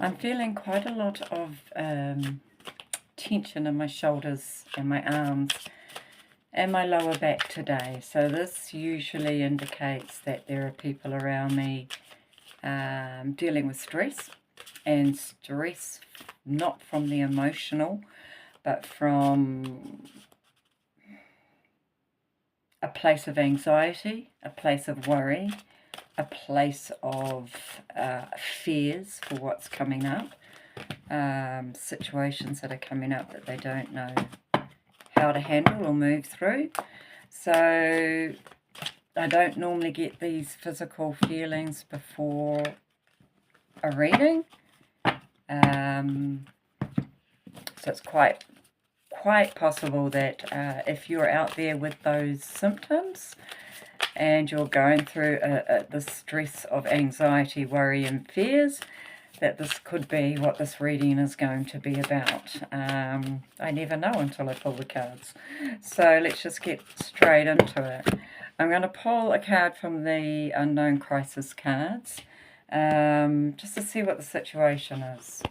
I'm feeling quite a lot of tension in my shoulders and my arms and my lower back today. So this usually indicates that there are people around me dealing with stress, and stress not from the emotional, but from a place of anxiety, a place of worry, a place of fears for what's coming up, situations that are coming up that they don't know how to handle or move through. So I don't normally get these physical feelings before a reading. So it's quite possible that if you're out there with those symptoms and you're going through the stress of anxiety, worry and fears, that this could be what this reading is going to be about. I never know until I pull the cards. So let's just get straight into it. I'm going to pull a card from the Unknown Crisis cards, just to see what the situation is.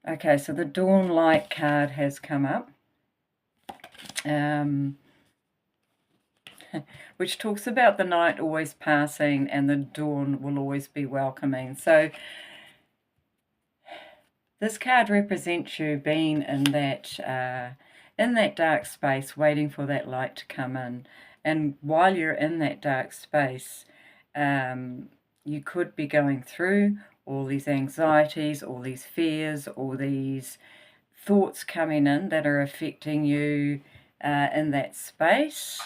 Okay, so the Dawn Light card has come up, which talks about the night always passing and the dawn will always be welcoming. So this card represents you being in that dark space, waiting for that light to come in. And while you're in that dark space, you could be going through all these anxieties, all these fears, all these thoughts coming in that are affecting you in that space.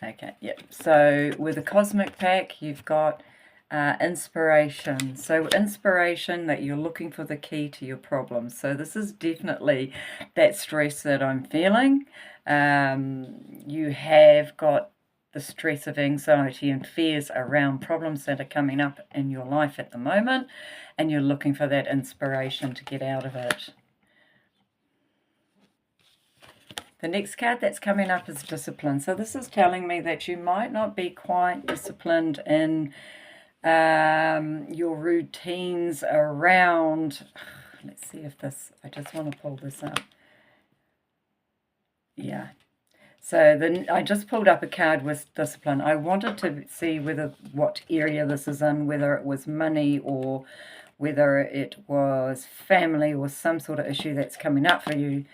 Okay, yep. So with the Cosmic Pack, you've got inspiration. So inspiration, that you're looking for the key to your problem. So this is definitely that stress that I'm feeling. You have got the stress of anxiety and fears around problems that are coming up in your life at the moment, and you're looking for that inspiration to get out of it. The next card that's coming up is discipline. So this is telling me that you might not be quite disciplined in your routines around, let's see if this, I just want to pull this up. Yeah. So then I just pulled up a card with discipline. I wanted to see what area this is in, whether it was money or whether it was family or some sort of issue that's coming up for you.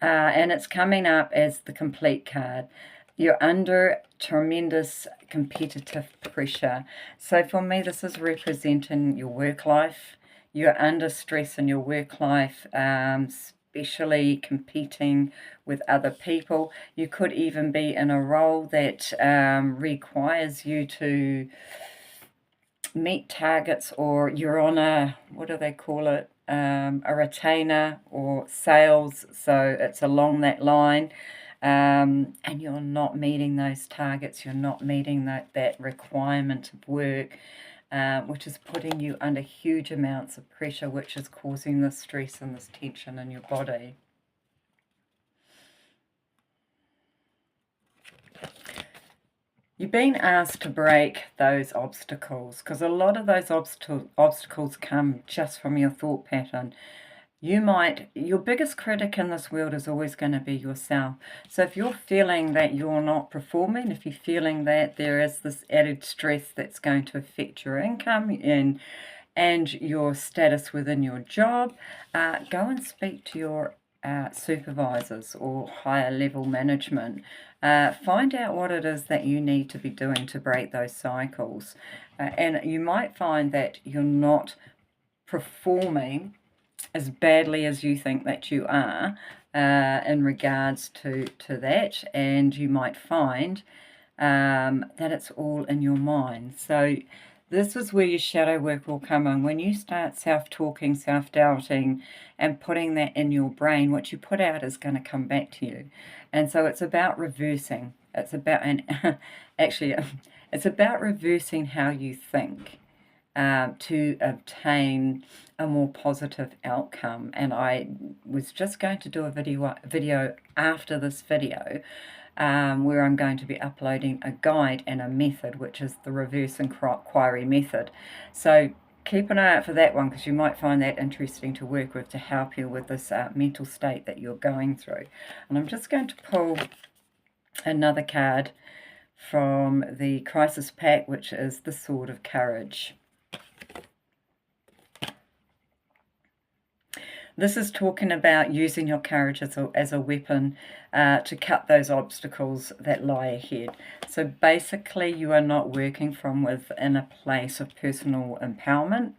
And it's coming up as the complete card. You're under tremendous competitive pressure. So for me, this is representing your work life. You're under stress in your work life, especially competing with other people. You could even be in a role that requires you to meet targets, or you're on a, what do they call it, a retainer or sales, so it's along that line, and you're not meeting those targets, you're not meeting that requirement of work, which is putting you under huge amounts of pressure, which is causing this stress and this tension in your body. You've been asked to break those obstacles, because a lot of those obstacles come just from your thought pattern. Your biggest critic in this world is always going to be yourself. So if you're feeling that you're not performing, if you're feeling that there is this added stress that's going to affect your income and your status within your job, go and speak to your supervisors or higher level management. Find out what it is that you need to be doing to break those cycles. And you might find that you're not performing as badly as you think that you are in regards to that, and you might find that it's all in your mind. So this is where your shadow work will come in. When you start self-talking, self-doubting, and putting that in your brain, what you put out is going to come back to you. And so it's about reversing. It's about, and actually, it's about reversing how you think to obtain a more positive outcome. And I was just going to do a video after this video where I'm going to be uploading a guide and a method, which is the reverse inquiry method. So keep an eye out for that one, because you might find that interesting to work with to help you with this mental state that you're going through. And I'm just going to pull another card from the Crisis Pack, which is the Sword of Courage. This is talking about using your courage as a weapon to cut those obstacles that lie ahead. So basically, you are not working from within a place of personal empowerment.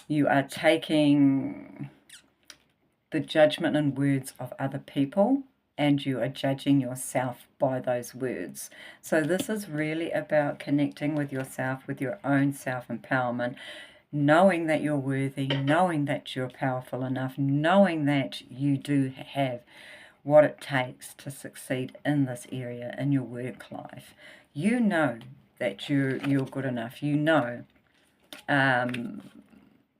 You are taking the judgment and words of other people, and you are judging yourself by those words. So this is really about connecting with yourself, with your own self-empowerment, knowing that you're worthy, knowing that you're powerful enough, knowing that you do have what it takes to succeed in this area in your work life. You know that you're good enough. You know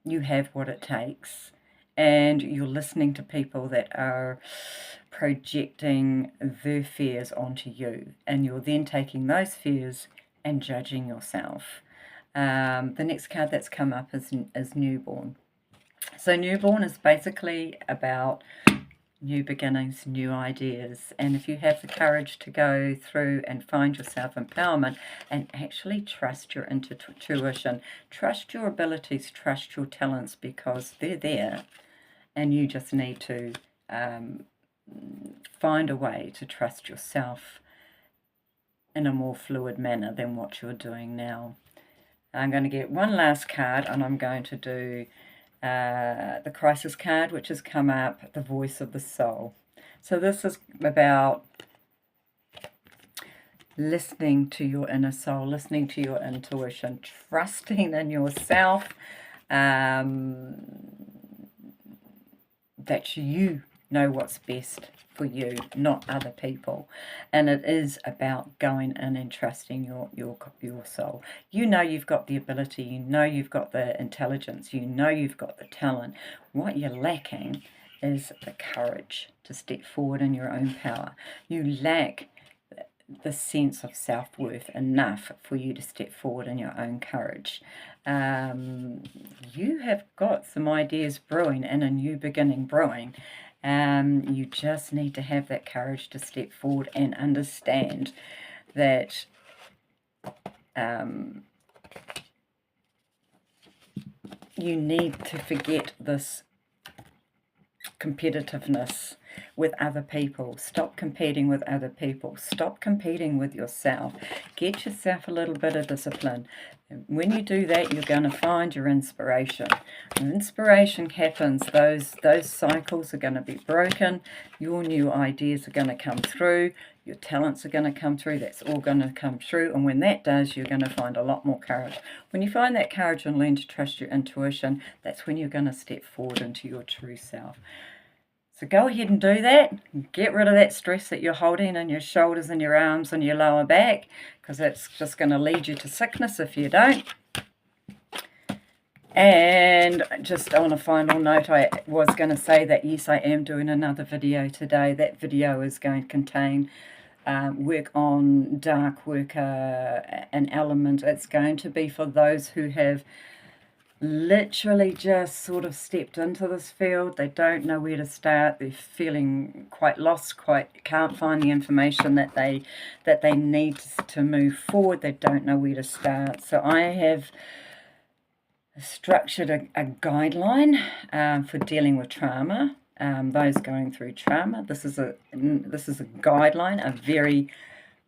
you have what it takes, and you're listening to people that are projecting their fears onto you, and you're then taking those fears and judging yourself. The next card that's come up is Newborn. So Newborn is basically about new beginnings, new ideas, and if you have the courage to go through and find your self-empowerment and actually trust your intuition, trust your abilities, trust your talents, because they're there, and you just need to find a way to trust yourself in a more fluid manner than what you're doing now. I'm going to get one last card, and I'm going to do the Crisis card, which has come up, the Voice of the Soul. So this is about listening to your inner soul, listening to your intuition, trusting in yourself, that you know what's best for you, not other people. And it is about going in and trusting your soul. You know you've got the ability, you know you've got the intelligence, you know you've got the talent. What you're lacking is the courage to step forward in your own power. You lack the sense of self-worth enough for you to step forward in your own courage. You have got some ideas brewing and a new beginning brewing. You just need to have that courage to step forward and understand that you need to forget this competitiveness with other people. Stop competing with other people. Stop competing with yourself. Get yourself a little bit of discipline. When you do that, you're going to find your inspiration. When inspiration happens, those cycles are going to be broken. Your new ideas are going to come through. Your talents are going to come through. That's all going to come through. And when that does, you're going to find a lot more courage. When you find that courage and learn to trust your intuition, that's when you're going to step forward into your true self. So go ahead and do that. Get rid of that stress that you're holding in your shoulders and your arms and your lower back, because that's just going to lead you to sickness if you don't. And just on a final note, I was going to say that yes, I am doing another video today. That video is going to contain work on dark work, an element. It's going to be for those who have literally just sort of stepped into this field. They don't know where to start. They're feeling quite lost, can't find the information that they need to move forward. They don't know where to start. So I have structured a guideline for dealing with trauma, those going through trauma. This is a guideline, a very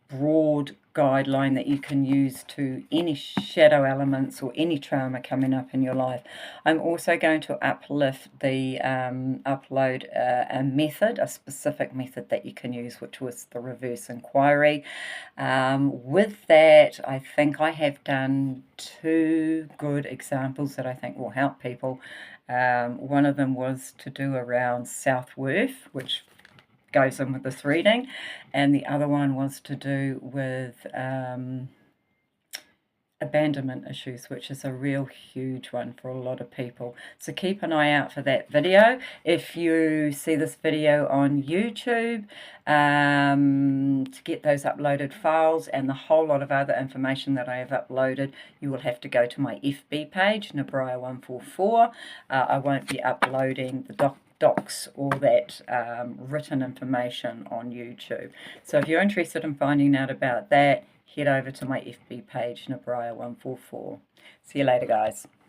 broad guideline that you can use to any shadow elements or any trauma coming up in your life. I'm also going to upload a method, a specific method that you can use, which was the reverse inquiry. With that, I think I have done 2 good examples that I think will help people. One of them was to do around self-worth, which goes in with this reading, and the other one was to do with abandonment issues, which is a real huge one for a lot of people. So keep an eye out for that video. If you see this video on YouTube, to get those uploaded files and the whole lot of other information that I have uploaded, you will have to go to my FB page, Nabria144. I won't be uploading the docs or that written information on YouTube. So if you're interested in finding out about that, head over to my FB page, Nabria144. See you later, guys.